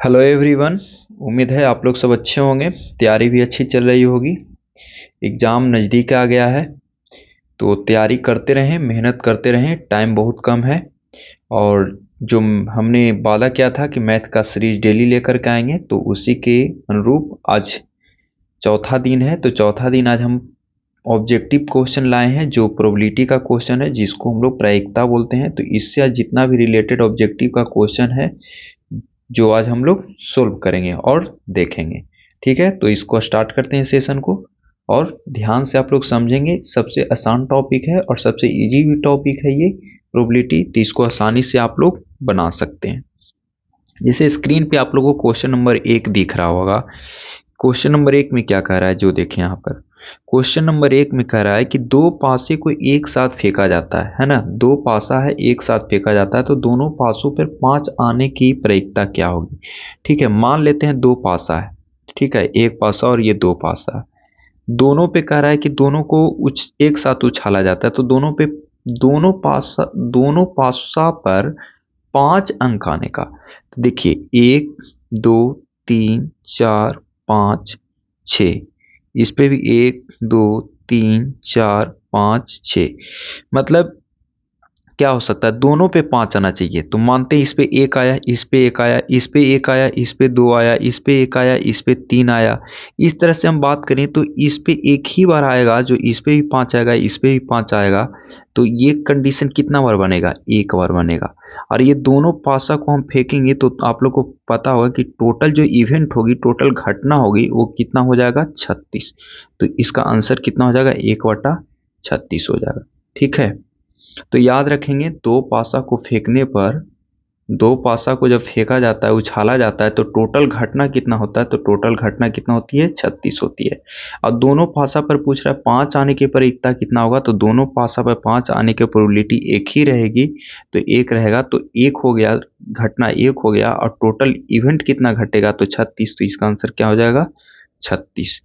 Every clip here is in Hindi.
Hello everyone. उम्मीद है आप लोग सब अच्छे होंगे। तैयारी भी अच्छी चल रही होगी। एग्ज़ाम नज़दीक आ गया है तो तैयारी करते रहें, मेहनत करते रहें। टाइम बहुत कम है और जो हमने वादा किया था कि मैथ का सीरीज डेली लेकर के आएंगे, तो उसी के अनुरूप आज चौथा दिन है। तो चौथा दिन आज हम ऑब्जेक्टिव क्वेश्चन लाए हैं, जो प्रोबेबिलिटी का क्वेश्चन है, जिसको हम लोग प्रायिकता बोलते हैं। तो इससे आज जितना भी रिलेटेड ऑब्जेक्टिव का क्वेश्चन है, जो आज हम लोग सोल्व करेंगे और देखेंगे। ठीक है, तो इसको स्टार्ट करते हैं सेशन को। और ध्यान से आप लोग समझेंगे, सबसे आसान टॉपिक है और सबसे इजी भी टॉपिक है ये प्रोबेबिलिटी। तो इसको आसानी से आप लोग बना सकते हैं। जैसे स्क्रीन पे आप लोगों को क्वेश्चन नंबर 1 दिख रहा होगा। क्वेश्चन नंबर 1 में क्या कह रहा है, जो देखें यहाँ पर। क्वेश्चन नंबर 1 में कह रहा है कि दो पासे को एक साथ फेंका जाता है ना। दो पासा है, एक साथ फेंका जाता है, तो दोनों पासों पर 5 आने की प्रायिकता क्या होगी। ठीक है, मान लेते हैं दो पासा है। ठीक है, एक पासा और ये दो पासा है। दोनों पे कह रहा है कि दोनों को एक साथ उछाला जाता है, तो दोनों पासा पर 5 अंक आने का। तो देखिए 1 2 3 4 5 6। इस पे भी 1 2 3 4 5 6। मतलब क्या हो सकता है, दोनों पे 5 आना चाहिए। तो मानते हैं इस पे 1 आया, इस पे 1 आया, इस पे 1 आया, इस पे 2 आया, इस पे 1 आया, इस पे 3 आया। इस तरह से हम बात करें तो इस पे एक ही बार आएगा, जो इस पे भी 5 आएगा, इस पे भी 5 आएगा। तो ये कंडीशन कितना बार बनेगा, एक बार बनेगा। और ये दोनों पासा को हम फेंकेंगे तो आप लोग को पता होगा कि टोटल जो इवेंट होगी, टोटल घटना होगी, वो कितना हो जाएगा, 36। तो इसका आंसर कितना हो जाएगा, 1/36 हो जाएगा। ठीक है, तो याद रखेंगे दो पासा को फेंकने पर, दो पासा को जब फेंका जाता है, उछाला जाता है, तो टोटल घटना कितना होता है, तो टोटल घटना कितना होती है, 36 होती है। और दोनों पासा पर पूछ रहा है 5 आने की प्रायिकता कितना होगा, तो दोनों पासा पर 5 आने की प्रोबेबिलिटी एक ही रहेगी। तो एक रहेगा, तो एक हो गया, घटना एक हो गया, और टोटल इवेंट कितना घटेगा, तो 36। तो इसका आंसर क्या हो जाएगा, 36।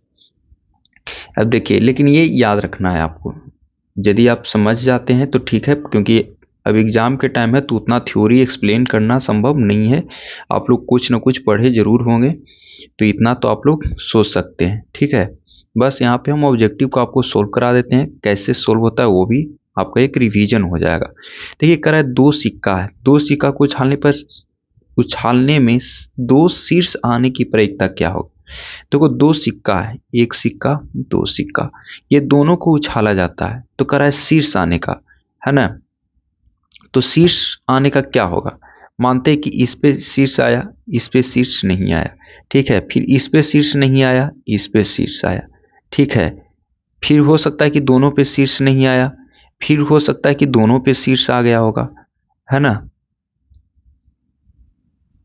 अब देखिए, लेकिन ये याद रखना है आपको। यदि आप समझ जाते हैं तो ठीक है, क्योंकि अब एग्ज़ाम के टाइम है तो उतना थ्योरी एक्सप्लेन करना संभव नहीं है। आप लोग कुछ ना कुछ पढ़े ज़रूर होंगे, तो इतना तो आप लोग सोच सकते हैं। ठीक है, बस यहाँ पे हम ऑब्जेक्टिव को आपको सोल्व करा देते हैं। कैसे सोल्व होता है वो भी आपका एक रिवीजन हो जाएगा। देखिए, कह रहा है दो सिक्का है, दो सिक्का को उछालने में दो शीर्ष आने की प्रायिकता क्या होगी। देखो, दो सिक्का है, एक सिक्का, दो सिक्का, ये दोनों को उछाला जाता है, तो कह रहा है शीर्ष आने का, है ना। तो शीर्ष आने का क्या होगा, मानते हैं कि इस पे शीर्ष आया, इस पे शीर्ष नहीं आया। ठीक है, फिर इस पे शीर्ष नहीं आया, इस पे शीर्ष आया। ठीक है, फिर हो सकता है कि दोनों पे शीर्ष नहीं आया, फिर हो सकता है कि दोनों पे शीर्ष आ गया होगा, है ना।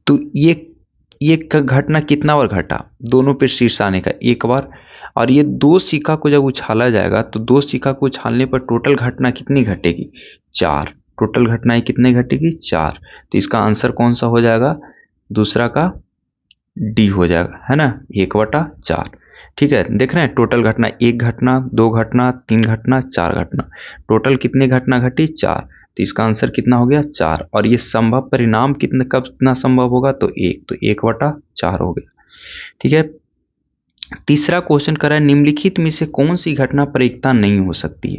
तो ये घटना कितना बार घटा, दोनों पे शीर्ष आने का एक बार। और ये दो सिक्का को जब उछाला जाएगा, तो दो सिक्का को उछालने पर टोटल घटना कितनी घटेगी, 4। टोटल घटनाएं कितनी घटेगी, 4। तो इसका आंसर कौन सा हो जाएगा, दूसरा का डी हो जाएगा, है ना, 1/4। ठीक है, देख रहे हैं टोटल घटना, एक घटना, दो घटना, तीन घटना, चार घटना। टोटल कितनी घटना घटी, 4। तो इसका आंसर कितना हो गया, 4। और ये संभव परिणाम कितना संभव होगा, तो 1। तो 1/4 हो गया। ठीक है, तीसरा क्वेश्चन कर रहा है निम्नलिखित में से कौन सी घटना प्रायिकता नहीं हो सकती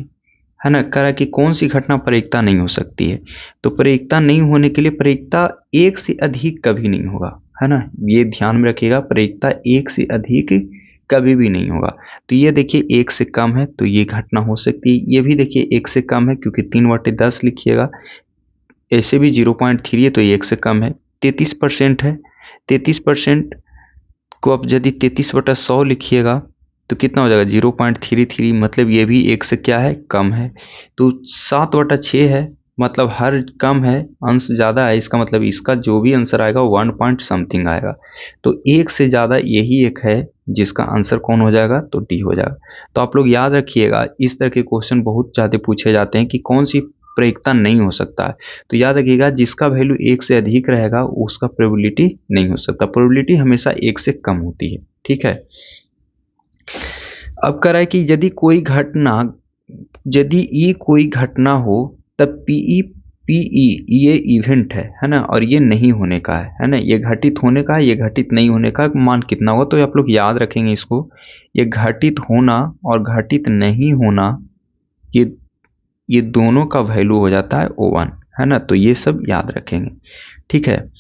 है ना। कह रहा है कि कौन सी घटना प्रायिकता नहीं हो सकती है। तो प्रायिकता नहीं होने के लिए, प्रायिकता एक से अधिक कभी नहीं होगा, है ना। ये ध्यान में रखिएगा, प्रायिकता एक से अधिक कभी भी नहीं होगा। तो ये देखिए, एक से कम है तो ये घटना हो सकती है। ये भी देखिए एक से कम है, क्योंकि 3/10 लिखिएगा। ऐसे भी 0.3 है तो ये एक से कम है। 33% है, 33% को अब यदि 33/100 लिखिएगा तो कितना हो जाएगा, 0.33। मतलब ये भी एक से क्या है, कम है। तो 7/6 है, मतलब हर कम है, अंश ज़्यादा है, इसका मतलब इसका जो भी आंसर आएगा 1 पॉइंट समथिंग आएगा। तो एक से ज़्यादा यही एक है, जिसका आंसर कौन हो जाएगा, तो डी हो जाएगा। तो आप लोग याद रखिएगा, इस तरह के क्वेश्चन बहुत ज़्यादा पूछे जाते हैं कि कौन सी प्रायिकता नहीं हो सकता है। तो याद रखिएगा, जिसका वैल्यू एक से अधिक रहेगा उसका प्रोबेबिलिटी नहीं हो सकता। प्रोबेबिलिटी हमेशा एक से कम होती है। ठीक है, अब कह रहा है कि यदि कोई घटना हो, तब पीई पीई ये इवेंट है ना, और ये नहीं होने का है ना, ये घटित होने का है, ये घटित नहीं होने का मान कितना होगा। तो आप लोग याद रखेंगे इसको, ये घटित होना और घटित नहीं होना, ये दोनों का वैल्यू हो जाता है O1 है ना, तो ये सब याद रखेंगे। ठीक है,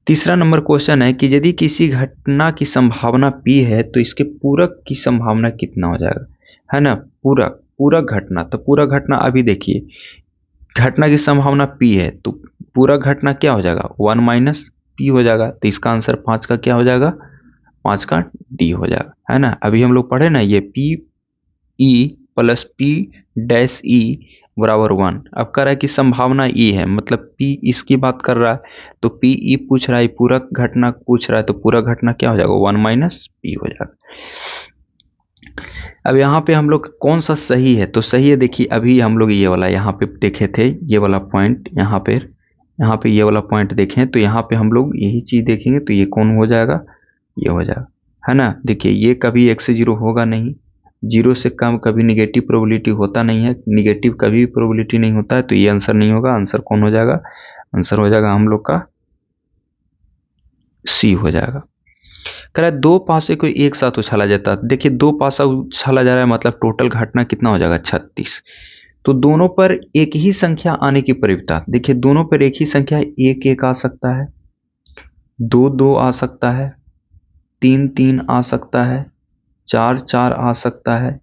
तीसरा नंबर क्वेश्चन है कि यदि किसी घटना की संभावना P है तो इसके पूरक की संभावना कितना हो जाएगा, है ना। पूरक, पूरक घटना, तो पूरक घटना अभी देखिए, घटना की संभावना P है तो पूरक घटना क्या हो जाएगा, 1 माइनस P हो जाएगा। तो इसका आंसर 5 का क्या हो जाएगा, 5 का D हो जाएगा, है ना। अभी हम लोग पढ़े ना, ये P E plus P dash E बराबर 1। अब कह रहा है कि संभावना E है, मतलब P इसकी बात कर रहा है, तो P E पूछ रहा है, पूरक घटना पूछ रहा है, तो पूरक घटना क्या हो जाएगा, 1 माइनस P हो जाएगा। अब यहाँ पे हम लोग कौन सा सही है, तो सही है देखिए, अभी हम लोग ये वाला यहाँ पे देखे थे, ये वाला पॉइंट यहाँ पे ये वाला पॉइंट देखें, तो यहाँ पे हम लोग यही चीज देखेंगे, तो ये कौन हो जाएगा, ये हो जाएगा, है ना। देखिए ये कभी 1 से 0 होगा नहीं, 0 से कम कभी निगेटिव प्रोबेबिलिटी होता नहीं है, निगेटिव कभी भी प्रोबेबिलिटी नहीं होता है, तो ये आंसर नहीं होगा। आंसर कौन हो जाएगा, आंसर हो जाएगा हम लोग का सी हो जाएगा। कह रहा है दो पासे को एक साथ उछाला जाता है। देखिए दो पासा उछाला जा रहा है, मतलब टोटल घटना कितना हो जाएगा, 36। तो दोनों पर एक ही संख्या आने की प्रवृत्ति, देखिए दोनों पर एक ही संख्या 1 1 आ सकता है, 2 2 आ सकता है, 3 3 आ सकता है, 4 4 आ सकता है,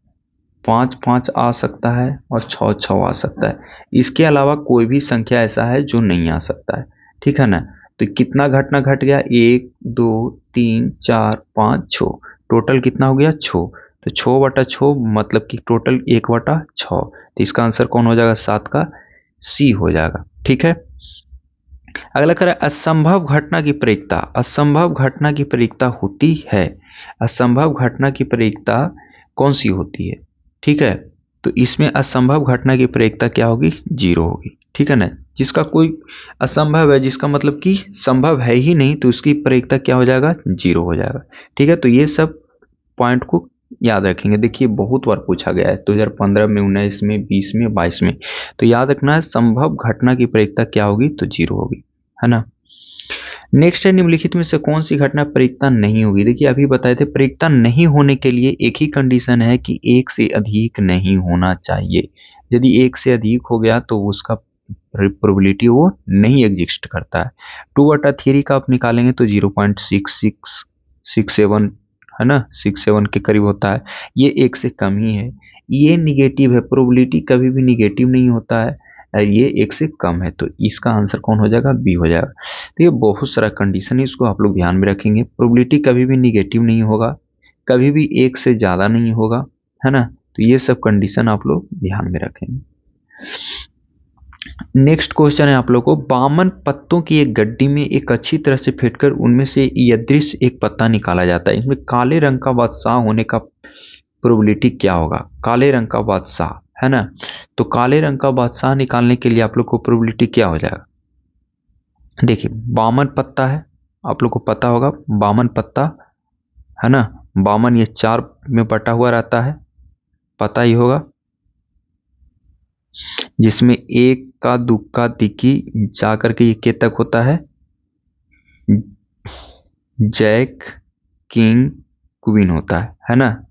5 5 आ सकता है, और 6 6 आ सकता है। इसके अलावा कोई भी संख्या ऐसा है जो नहीं आ सकता है, ठीक है ना। तो कितना घटना घट गया, 1 2 3 4 5 6, टोटल कितना हो गया 6। तो 6/6 मतलब कि टोटल 1/6, तो इसका आंसर कौन हो जाएगा, 7 का सी हो जाएगा। ठीक है, अगला करें असंभव घटना की प्रयोक्ता। असंभव घटना की प्रयोक्ता होती है, असंभव घटना की प्रयोक्ता कौन सी होती है, ठीक है। तो इसमें असंभव घटना की प्रयोक्ता क्या होगी, 0 होगी, ठीक है ना। जिसका कोई असंभव है, जिसका मतलब कि संभव है ही नहीं, तो उसकी प्रयोक्ता क्या हो जाएगा, 0 हो जाएगा। ठीक है, तो ये सब पॉइंट को याद रखेंगे। देखिए बहुत बार पूछा गया है, 2015 में, 19 में, 20 में, 22 में, तो याद रखना है संभव घटना की प्रयोक्ता क्या होगी, तो 0 होगी, है ना। नेक्स्ट है निम्नलिखित में से कौन सी घटना प्रयोक्ता नहीं होगी। देखिए अभी बताए थे प्रयोक्ता नहीं होने के लिए एक ही कंडीशन है कि 1 से अधिक नहीं होना चाहिए। यदि 1 से अधिक हो गया तो उसका प्रोबेबिलिटी वो नहीं एग्जिस्ट करता है। 2/3 का आप निकालेंगे तो 0.6667 है ना, 67 के करीब होता है। ये 1 से कम ही है, ये निगेटिव है, प्रोबेबिलिटी कभी भी निगेटिव नहीं होता है, ये 1 से कम है, तो इसका आंसर कौन हो जाएगा, बी हो जाएगा। तो ये बहुत सारा कंडीशन है, इसको आप लोग ध्यान में रखेंगे। प्रोबेबिलिटी कभी भी निगेटिव नहीं होगा, कभी भी 1 से ज़्यादा नहीं होगा, है ना। तो ये सब कंडीशन आप लोग ध्यान में रखेंगे। नेक्स्ट क्वेश्चन है आप लोग को, बामन पत्तों की एक गड्डी में एक अच्छी तरह से फेंटकर उनमें से यादृश एक पत्ता निकाला जाता है। इसमें काले रंग का बादशाह होने का प्रोबेबिलिटी क्या होगा, काले रंग का बादशाह, है ना। तो काले रंग का बादशाह निकालने के लिए आप लोग को प्रोबेबिलिटी क्या हो जाएगा। देखिए बामन पत्ता है, आप लोग को पता होगा बामन पत्ता, है ना। बामन ये 4 में बटा हुआ रहता है, पता ही होगा, जिसमें 1 का दुक्का तिक्की जाकर के ये के तक होता है, जैक किंग क्वीन होता है ना।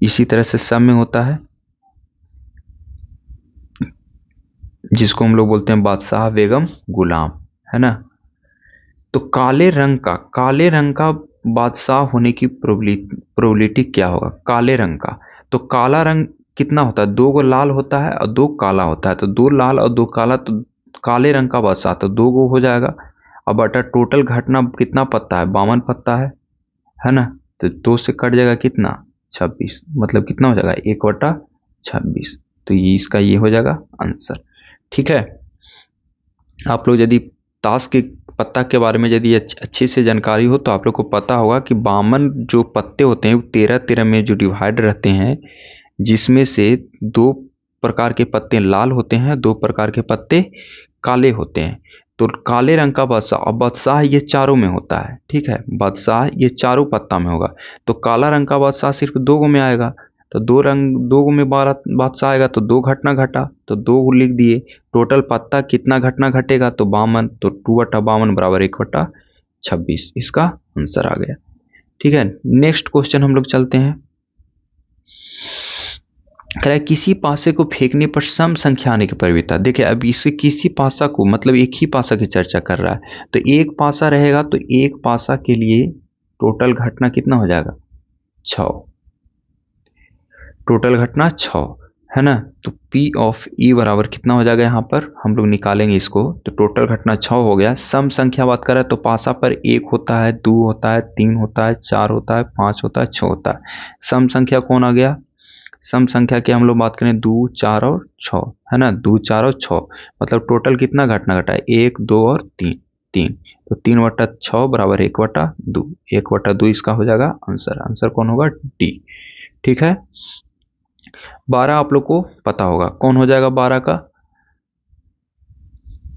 इसी तरह से सब में होता है, जिसको हम लोग बोलते हैं बादशाह बेगम गुलाम, है ना। तो काले रंग का बादशाह होने की प्रोबेबिलिटी क्या होगा, काले रंग का। तो काला रंग कितना होता है, 2 गो लाल होता है और 2 काला होता है, तो 2 लाल और 2 काला, तो काले रंग का बादशाह तो 2 गो हो जाएगा। अब बटा टोटल घटना कितना पत्ता है, 52 पत्ता है ना। तो 2 से कट जाएगा कितना, 26, मतलब कितना हो जाएगा 1/26। तो ये इसका ये हो जाएगा आंसर। ठीक है, आप लोग यदि ताश के पत्ता के बारे में यदि अच्छी से जानकारी हो तो आप लोग को पता होगा कि 52 जो पत्ते होते हैं वो 13 में जो डिवाइड रहते हैं, जिसमें से 2 प्रकार के पत्ते लाल होते हैं, 2 प्रकार के पत्ते काले होते हैं। तो काले रंग का बादशाह, और बादशाह ये चारों में होता है, ठीक है, बादशाह ये चारों पत्ता में होगा। तो काला रंग का बादशाह सिर्फ 2 गो में आएगा, तो दो में बादशाह आएगा तो 2 घटना घटा, तो 2 लिख दिए। टोटल पत्ता कितना घटना घटेगा, तो 52, तो 2/52 बराबर 1/26, इसका आंसर आ गया। ठीक है, नेक्स्ट क्वेश्चन हम लोग चलते हैं। कह रहा है किसी पासे को फेंकने पर सम संख्या आने की प्रवृत्ति। देखिए अब इसे किसी पासा को मतलब एक ही पासा की चर्चा कर रहा है, तो एक पासा रहेगा तो एक पासा के लिए टोटल घटना कितना हो जाएगा, 6। टोटल घटना 6 है ना, तो P ऑफ E बराबर कितना हो जाएगा, यहाँ पर हम लोग निकालेंगे इसको, तो टोटल घटना 6 हो गया। सम संख्या बात कर रहा है तो पासा पर 1 होता है, 2 होता है, 3 होता है, 4 होता है, 5 होता है, 6 होता है। सम संख्या कौन आ गया, सम संख्या की हम लोग बात करें 2, 4 और 6 है ना, 2, 4 और 6 मतलब टोटल कितना घटना घटा है, 1, 2 और 3, 3, तो 3/6 बराबर 1/2, 1/2 इसका हो जाएगा आंसर। आंसर कौन होगा, डी। ठीक है, 12 आप लोग को पता होगा कौन हो जाएगा 12 का।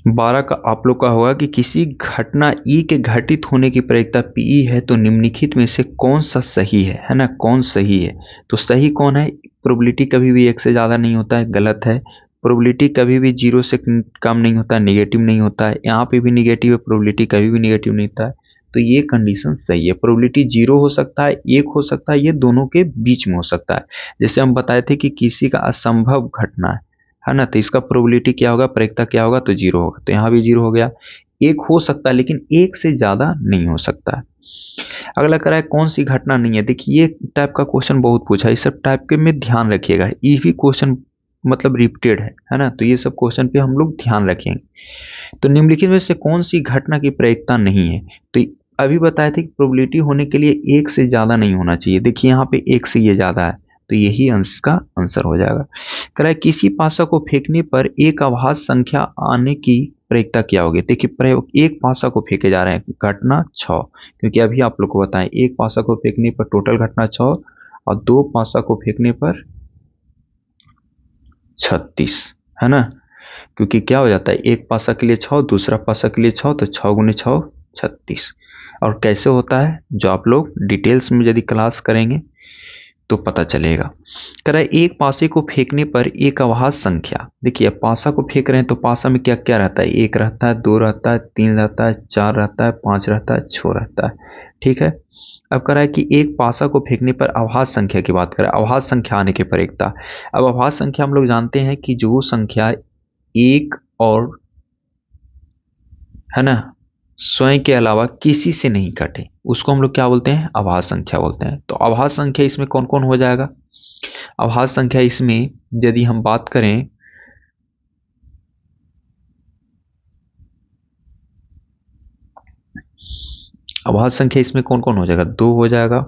12 का आप लोग का होगा कि किसी घटना ई के घटित होने की प्रायिकता पी है तो निम्नलिखित में से कौन सा सही है ना, कौन सही है। तो सही कौन है, प्रोबेबिलिटी कभी भी 1 से ज़्यादा नहीं होता है, गलत है। प्रोबेबिलिटी कभी भी 0 से कम नहीं होता है, निगेटिव नहीं होता है, यहाँ पे भी निगेटिव है, प्रोबेबिलिटी कभी भी निगेटिव नहीं होता है, तो ये कंडीशन सही है। प्रोबेबिलिटी 0 हो सकता है, 1 हो सकता है, ये दोनों के बीच में हो सकता है। जैसे हम बताए थे कि किसी का असंभव घटना है ना, तो इसका प्रोबेबिलिटी क्या होगा, प्रायिकता क्या होगा, तो 0 होगा, तो यहाँ भी 0 हो गया। 1 हो सकता है लेकिन 1 से ज़्यादा नहीं हो सकता है। अगला करा है कौन सी घटना नहीं है। देखिए ये टाइप का क्वेश्चन बहुत पूछा है, इस सब टाइप के में ध्यान रखिएगा, ये भी क्वेश्चन मतलब रिपीटेड है ना, तो ये सब क्वेश्चन पे हम लोग ध्यान रखेंगे। तो निम्नलिखित में से कौन सी घटना की प्रायिकता नहीं है, तो अभी बताए थे कि प्रोबेबिलिटी होने के लिए 1 से ज़्यादा नहीं होना चाहिए। देखिए यहाँ पे 1 से ये ज़्यादा है, तो यही अंश का आंसर हो जाएगा। कह रहा है किसी पासा को फेंकने पर एक अभाज्य संख्या आने की प्रायिकता क्या होगी। देखिए प्रयोग, एक पासा को फेंके जा रहे हैं, घटना 6, क्योंकि अभी आप लोग को बताएं एक पासा को फेंकने पर टोटल घटना 6 और 2 पासा को फेंकने पर 36 है ना, क्योंकि क्या हो जाता है एक पासा के लिए 6, दूसरा पासा के लिए 6, तो 6 गुने 6 36। और कैसे होता है जो आप लोग डिटेल्स में यदि क्लास करेंगे तो पता चलेगा। कह रहा है एक पासे को फेंकने पर एक अभाज्य संख्या। देखिए पासा को फेंक रहे हैं तो पासा में क्या क्या रहता है, 1 रहता है, 2 रहता है, 3 रहता है, 4 रहता है, 5 रहता है, 6 रहता है। ठीक है, अब कह रहा है कि एक पासा को फेंकने पर अभाज्य संख्या की बात करें, अभाज्य संख्या आने की प्रायिकता। अब अभाज्य संख्या हम लोग जानते हैं कि जो संख्या एक और है ना स्वयं के अलावा किसी से नहीं कटे उसको हम लोग क्या बोलते हैं, अभाज्य संख्या बोलते हैं। तो अभाज्य संख्या इसमें कौन कौन हो जाएगा, अभाज्य संख्या इसमें यदि हम बात करें अभाज्य संख्या इसमें कौन कौन हो जाएगा, 2 हो जाएगा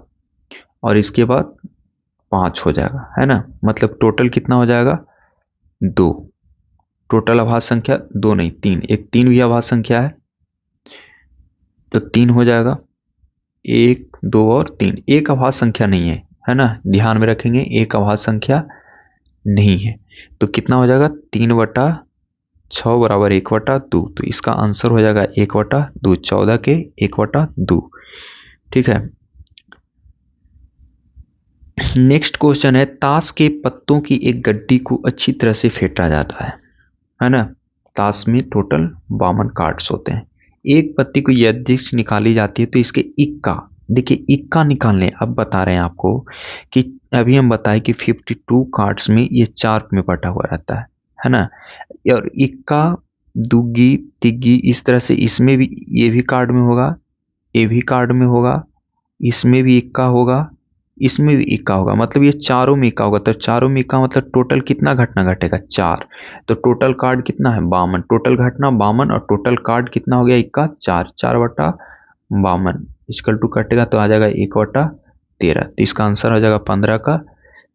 और इसके बाद 5 हो जाएगा है ना, मतलब टोटल कितना हो जाएगा 2। टोटल अभाज्य संख्या 2 नहीं 3, एक 3 भी अभाज्य संख्या है तो 3 हो जाएगा, 1, 2 और 3। एक अभाज्य संख्या नहीं है ना, ध्यान में रखेंगे एक अभाज्य संख्या नहीं है, तो कितना हो जाएगा 3/6 बराबर 1/2, तो इसका आंसर हो जाएगा 1/2, 14 के 1/2। ठीक है, नेक्स्ट क्वेश्चन है ताश के पत्तों की एक गड्डी को अच्छी तरह से फेंटा जाता है ना, ताश में टोटल 52 कार्ड्स होते हैं, एक पत्ती को यदि निकाली जाती है तो इसके इक्का, देखिए इक्का निकालने अब बता रहे हैं आपको कि अभी हम बताएं कि 52 कार्ड्स में ये 4 में बटा हुआ रहता है ना, और इक्का दुग्गी तिग्गी इस तरह से इसमें भी ये भी कार्ड में होगा, ये भी कार्ड में होगा, इसमें भी इक्का होगा, इसमें भी इक्का होगा, मतलब ये चारों में इक्का होगा, तो चारों में इक्का मतलब टोटल कितना घटना घटेगा 4, तो टोटल कार्ड कितना है 52, टोटल घटना 52 और टोटल कार्ड कितना हो गया इक्का 4, 4/52 इक्वल टू कटेगा तो आ जाएगा 1/13, तो इसका आंसर हो जाएगा 15 का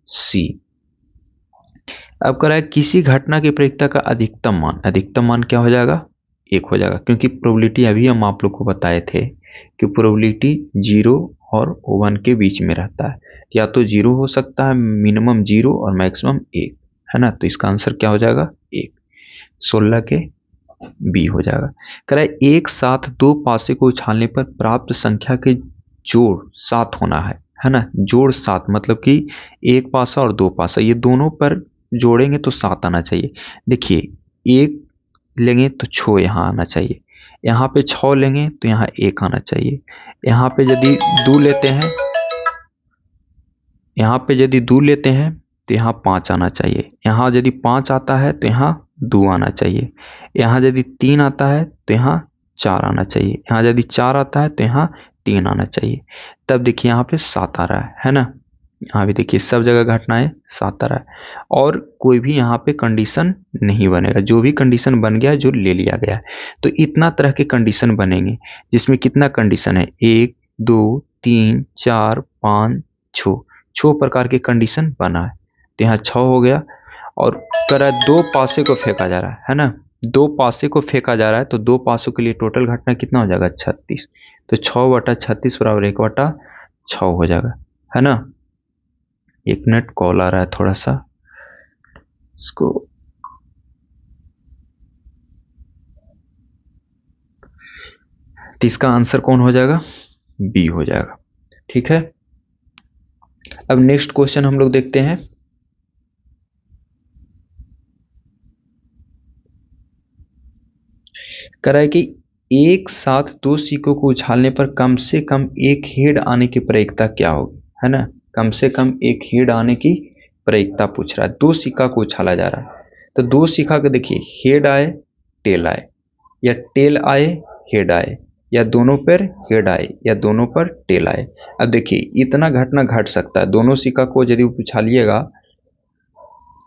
सी। अब कह रहा है किसी घटना की प्रायिकता का अधिकतम मान क्या हो जाएगा 1 हो जाएगा, क्योंकि प्रोबेबिलिटी अभी हम आप लोग को बताए थे कि प्रोबेबिलिटी 0 और 1 के बीच में रहता है, या तो 0 हो सकता है, मिनिमम 0 और मैक्सिमम 1 है ना, तो इसका आंसर क्या हो जाएगा 1, 16 के बी हो जाएगा। कह रहा है एक साथ 2 पासे को उछालने पर प्राप्त संख्या के जोड़ 7 होना है है ना। जोड़ 7 मतलब कि एक पासा और दो पासा ये दोनों पर जोड़ेंगे तो 7 आना चाहिए। देखिए 1 लेंगे तो 6 यहाँ आना चाहिए, यहाँ पे 6 लेंगे तो यहाँ 1 आना चाहिए, यहाँ पे यदि 2 लेते हैं, यहाँ पे यदि 2 लेते हैं तो यहाँ 5 आना चाहिए, यहाँ यदि 5 आता है तो यहाँ 2 आना चाहिए, यहाँ यदि 3 आता है तो यहाँ 4 आना चाहिए, यहाँ यदि 4 आता है तो यहाँ 3 आना चाहिए। तब देखिए यहाँ पे 7 आ रहा है ना। यहाँ भी देखिए सब जगह घटनाएं 7 आ रहा है और कोई भी यहाँ पे कंडीशन नहीं बनेगा, जो भी कंडीशन बन गया है जो ले लिया गया है। तो इतना तरह के कंडीशन बनेंगे जिसमें कितना कंडीशन है, 1 2 3 4 5 6 प्रकार के कंडीशन बना है। तो यहाँ 6 हो गया और कह दो पासे को फेंका जा रहा है ना, दो पासे को फेंका जा रहा है तो दो पासों के लिए टोटल घटना कितना हो जाएगा 36। तो 6/36 बराबर 1/6 हो जाएगा, है ना। 1 मिनट कॉल आ रहा है थोड़ा सा, इसको तो इसका आंसर कौन हो जाएगा, बी हो जाएगा। ठीक है, अब नेक्स्ट क्वेश्चन हम लोग देखते हैं। कह रहा है कि एक साथ दो सिक्कों को उछालने पर कम से कम एक हेड आने की प्रायिकता क्या होगी, है ना। कम से कम एक हेड आने की प्रायिकता पूछ रहा है, दो सिक्का को उछाला जा रहा है। तो दो सिक्का को देखिए, हेड आए टेल आए, या टेल आए हेड आए, या दोनों पर हेड आए या दोनों पर टेल आए। अब देखिए इतना घटना घट सकता है, दोनों सिक्का को यदि उछालिएगा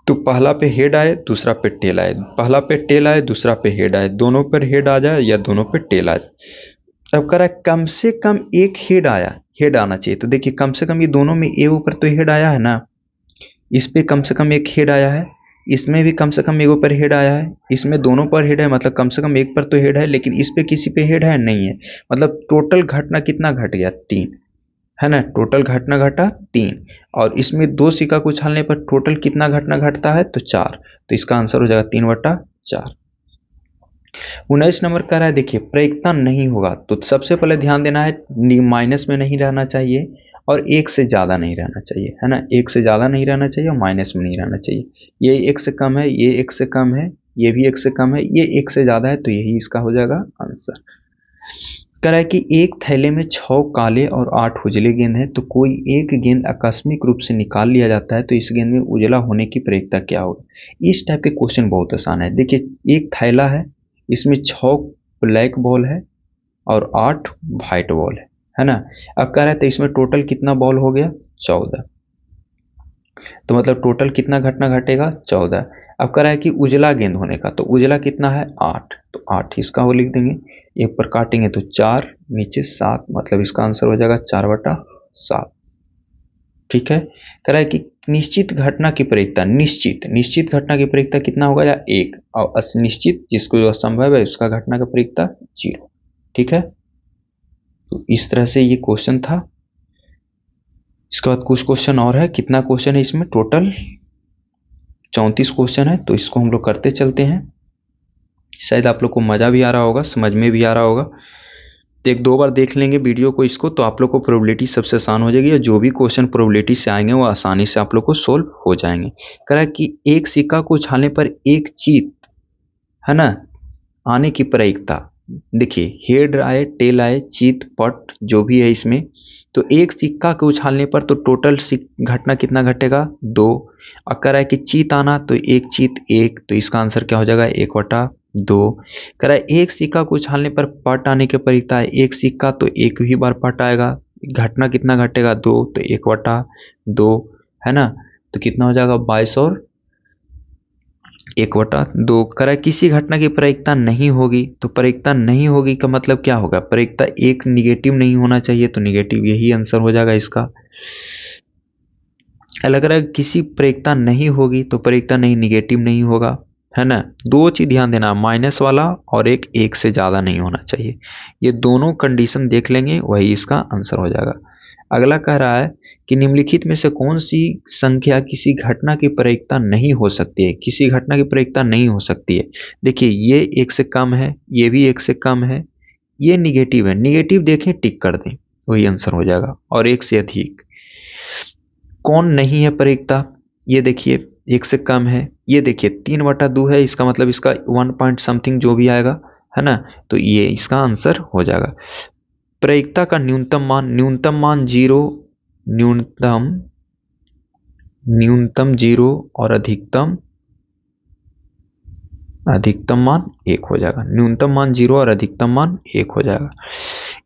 तो पहला पे हेड आए दूसरा पे टेल आए, पहला पे टेल आए दूसरा पे हेड आए, दोनों पर हेड आ जाए या दोनों पे टेल आ जाए। अब कह रहा है कम से कम एक हेड हेड आना चाहिए। तो देखिए कम से कम ये दोनों में ए ऊपर तो हेड आया है ना, इस पे कम से कम एक हेड आया है, इसमें भी कम से कम एक ऊपर हेड आया है, इसमें दोनों पर हेड है, मतलब कम से कम एक पर तो हेड है, लेकिन इस पे किसी पे हेड है नहीं है। मतलब टोटल घटना कितना घट गया, 3, है ना। टोटल घटना घटा 3 और इसमें दो सिक्का को उछालने पर टोटल कितना घटना घटता है, तो 4। तो इसका आंसर हो जाएगा 3/4। 19 नंबर कह रहा है देखिए प्रायिकता नहीं होगा, तो सबसे पहले ध्यान देना है माइनस में नहीं रहना चाहिए और एक से ज्यादा नहीं रहना चाहिए, है ना। एक से ज्यादा नहीं रहना चाहिए और माइनस में नहीं रहना चाहिए। ये एक से कम है, ये एक से कम है, ये भी एक से कम है, ये एक से ज्यादा है, तो यही इसका हो जाएगा आंसर। कह रहा है कि एक थैले में 6 काले और 8 उजले गेंद है, तो कोई एक गेंद आकस्मिक रूप से निकाल लिया जाता है, तो इस गेंद में उजला होने की प्रायिकता क्या होगी। इस टाइप के क्वेश्चन बहुत आसान है। देखिए एक थैला है, इसमें 6 ब्लैक बॉल है और 8 व्हाइट बॉल है ना। अब कह रहा है तो इसमें टोटल कितना बॉल हो गया, 14। तो मतलब टोटल कितना घटना घटेगा, 14। अब कह रहा है कि उजला गेंद होने का, तो उजला कितना है 8, तो 8 इसका वो लिख देंगे, एक पर काटेंगे तो 4 नीचे 7, मतलब इसका आंसर हो जाएगा 4/7। ठीक है, कह रहा है कि निश्चित घटना की प्रायिकता, निश्चित घटना की प्रायिकता कितना होगा, या 1, और अनिश्चित जिसको जो असंभव है उसका घटना की प्रायिकता 0। ठीक है, तो इस तरह से ये क्वेश्चन था। इसके बाद कुछ क्वेश्चन और है, कितना क्वेश्चन है इसमें, टोटल 34 क्वेश्चन है, तो इसको हम लोग करते चलते हैं। शायद आप लोग को मजा भी आ रहा होगा, समझ में भी आ रहा होगा। तो 1-2 बार देख लेंगे वीडियो को इसको, तो आप लोग को प्रोबेबिलिटी सबसे आसान हो जाएगी और जो भी क्वेश्चन प्रोबेबिलिटी से आएंगे वो आसानी से आप लोग को सोल्व हो जाएंगे। कह रहा है कि एक सिक्का को उछालने पर एक चीत, है ना, आने की प्रायिकता। देखिए हेड आए टेल आए चीत पट जो भी है इसमें, तो एक सिक्का को उछालने पर तो टोटल घटना कितना घटेगा, 2। और कह रहा है कि चीत आना, तो एक चीत 1, तो इसका आंसर क्या हो जाएगा 1/2। कह रहा है एक सिक्का को उछालने पर पट आने की प्रायिकता है, एक सिक्का तो एक ही बार पट आएगा, घटना कितना घटेगा 2, तो 1/2, है ना। तो कितना हो जाएगा 22 और 1/2। कह रहा है किसी घटना की प्रायिकता नहीं होगी, तो प्रायिकता नहीं होगी का मतलब क्या होगा, प्रायिकता एक निगेटिव नहीं होना चाहिए, तो निगेटिव यही आंसर हो जाएगा इसका। अलग अलग किसी प्रायिकता नहीं होगी, तो प्रायिकता नहीं निगेटिव नहीं होगा, है ना। 2 चीज ध्यान देना, माइनस वाला और एक से ज्यादा नहीं होना चाहिए, ये दोनों कंडीशन देख लेंगे वही इसका आंसर हो जाएगा। अगला कह रहा है कि निम्नलिखित में से कौन सी संख्या किसी घटना की प्रायिकता नहीं हो सकती है, किसी घटना की प्रायिकता नहीं हो सकती है। देखिए ये 1 से कम है, ये भी 1 से कम है, ये निगेटिव है, निगेटिव देखें टिक कर दें, वही आंसर हो जाएगा। और 1 से अधिक, कौन नहीं है प्रयोक्ता, ये देखिए 1 से कम है, ये देखिए 3/2 है, इसका मतलब इसका 1 पॉइंट समथिंग जो भी आएगा, है ना, तो ये इसका आंसर हो जाएगा। प्रयोक्ता का न्यूनतम मान 0, न्यूनतम 0 और अधिकतम मान 1 हो जाएगा। न्यूनतम मान 0 और अधिकतम मान 1 हो जाएगा।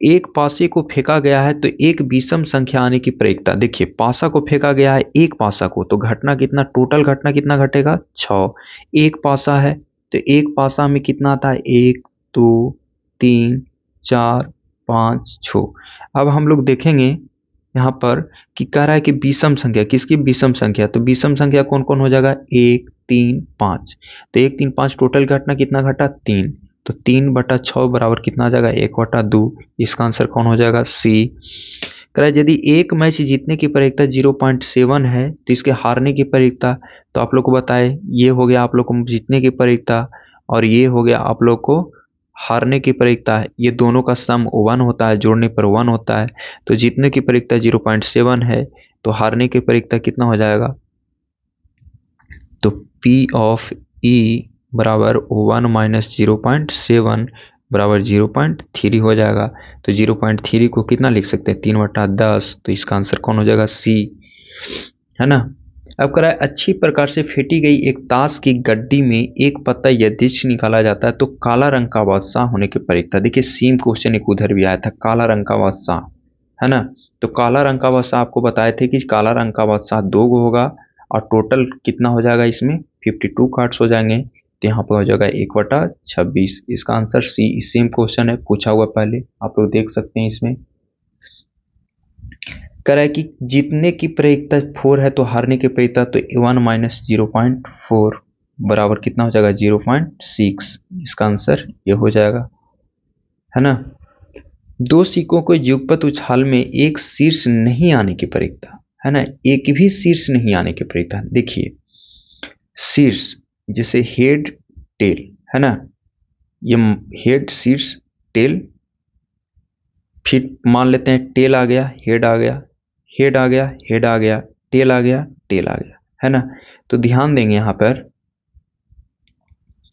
एक पासे को फेंका गया है तो एक विषम संख्या आने की प्रयोक्ता, देखिए पासा को फेंका गया है, एक पासा को, तो घटना कितना, टोटल घटना कितना घटेगा, 6। एक पासा है तो एक पासा में कितना आता है, 1 2 3 4 5 6। अब हम लोग देखेंगे यहाँ पर कि कह रहा है कि विषम संख्या, किसकी विषम संख्या, तो विषम संख्या कौन कौन हो जाएगा, 1 3 5, तो 1 3 5 टोटल घटना कितना घटा, 3, तो 3/6 बराबर कितना आ जाएगा, 1/2। इसका आंसर कौन हो जाएगा, सी। कह रहा है यदि एक मैच जीतने की प्रयोक्ता 0.7 है तो इसके हारने की प्रयोक्ता, तो आप लोग को बताए, ये हो गया आप लोग को जीतने की प्रयोक्ता और ये हो गया आप लोग को हारने की प्रयोक्ता है। ये दोनों का सम 1 होता है, जोड़ने पर 1 होता है। तो जीतने की प्रयोक्ता 0.7 है तो हारने की प्रयोक्ता कितना हो जाएगा, तो P ऑफ E बराबर 1 माइनस 0.7 बराबर 0.3 हो जाएगा। तो 0.3 को कितना लिख सकते हैं, 3/10, तो इसका आंसर कौन हो जाएगा, सी, है ना। अब कह रहा है अच्छी प्रकार से फेंटी गई एक ताश की गड्डी में एक पत्ता यदि निकाला जाता है तो काला रंग का बादशाह होने की प्रयोक्ता, देखिए सेम क्वेश्चन एक उधर भी आया था, काला रंग का बादशाह, है ना। तो काला रंग का बादशाह आपको बताए थे कि काला रंग का बादशाह 2 गो होगा और टोटल कितना हो जाएगा, इसमें 52 कार्ड्स हो जाएंगे, तो यहाँ पर हो जाएगा 1/26। इसका आंसर सी, सेम क्वेश्चन है, पूछा हुआ पहले, आप लोग देख सकते हैं इसमें। कह रहा है कि जीतने की प्रयोक्ता 4 है तो हारने की प्रयोक्ता, तो 1 माइनस 0.4 बराबर कितना हो जाएगा, 0.6। इसका आंसर ये हो जाएगा, है ना। दो सिक्कों को युगपत उछाल में एक शीर्ष नहीं आने की प्रयोक्ता, है ना, एक भी शीर्ष नहीं आने की प्रयोक्ता। देखिए शीर्ष जैसे हेड टेल, है ना, ये हेड शीर्ष टेल, फिर मान लेते हैं टेल आ गया, हेड आ गया, हेड आ गया, हेड आ गया, टेल आ गया, टेल आ गया, है ना। तो ध्यान देंगे यहाँ पर,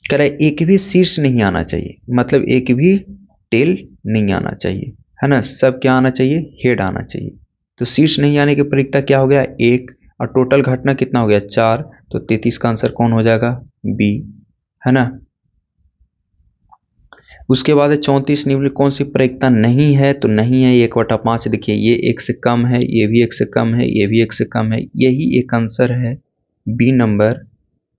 कह रहा है एक भी शीर्ष नहीं आना चाहिए, मतलब एक भी टेल नहीं आना चाहिए, है ना, सब क्या आना चाहिए, हेड आना चाहिए। तो शीर्ष नहीं आने की प्रयोक्ता क्या हो गया, 1, और टोटल घटना कितना हो गया, 4, तो 33 का आंसर कौन हो जाएगा, बी, है ना। उसके बाद है 34 निम्न कौन सी प्रयोक्ता नहीं है, तो नहीं है 1/5। देखिए ये 1 से कम है, ये भी 1 से कम है, ये भी 1 से कम है, यही एक आंसर है बी नंबर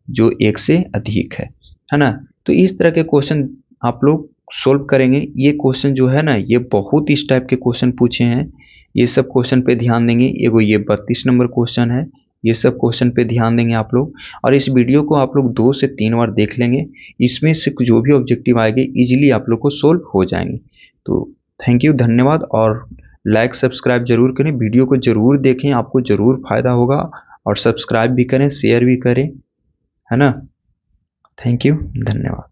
जो 1 से अधिक है ना। तो इस तरह के क्वेश्चन आप लोग सोल्व करेंगे। ये क्वेश्चन जो है ना, ये बहुत इस टाइप के क्वेश्चन पूछे हैं, ये सब क्वेश्चन पे ध्यान देंगे। एगो ये 32 नंबर क्वेश्चन है, ये सब क्वेश्चन पे ध्यान देंगे आप लोग, और इस वीडियो को आप लोग 2 से 3 बार देख लेंगे, इसमें से जो भी ऑब्जेक्टिव आएंगे इजीली आप लोग को सोल्व हो जाएंगे। तो थैंक यू, धन्यवाद, और लाइक सब्सक्राइब जरूर करें, वीडियो को जरूर देखें, आपको जरूर फायदा होगा, और सब्सक्राइब भी करें, शेयर भी करें, है ना। थैंक यू, धन्यवाद।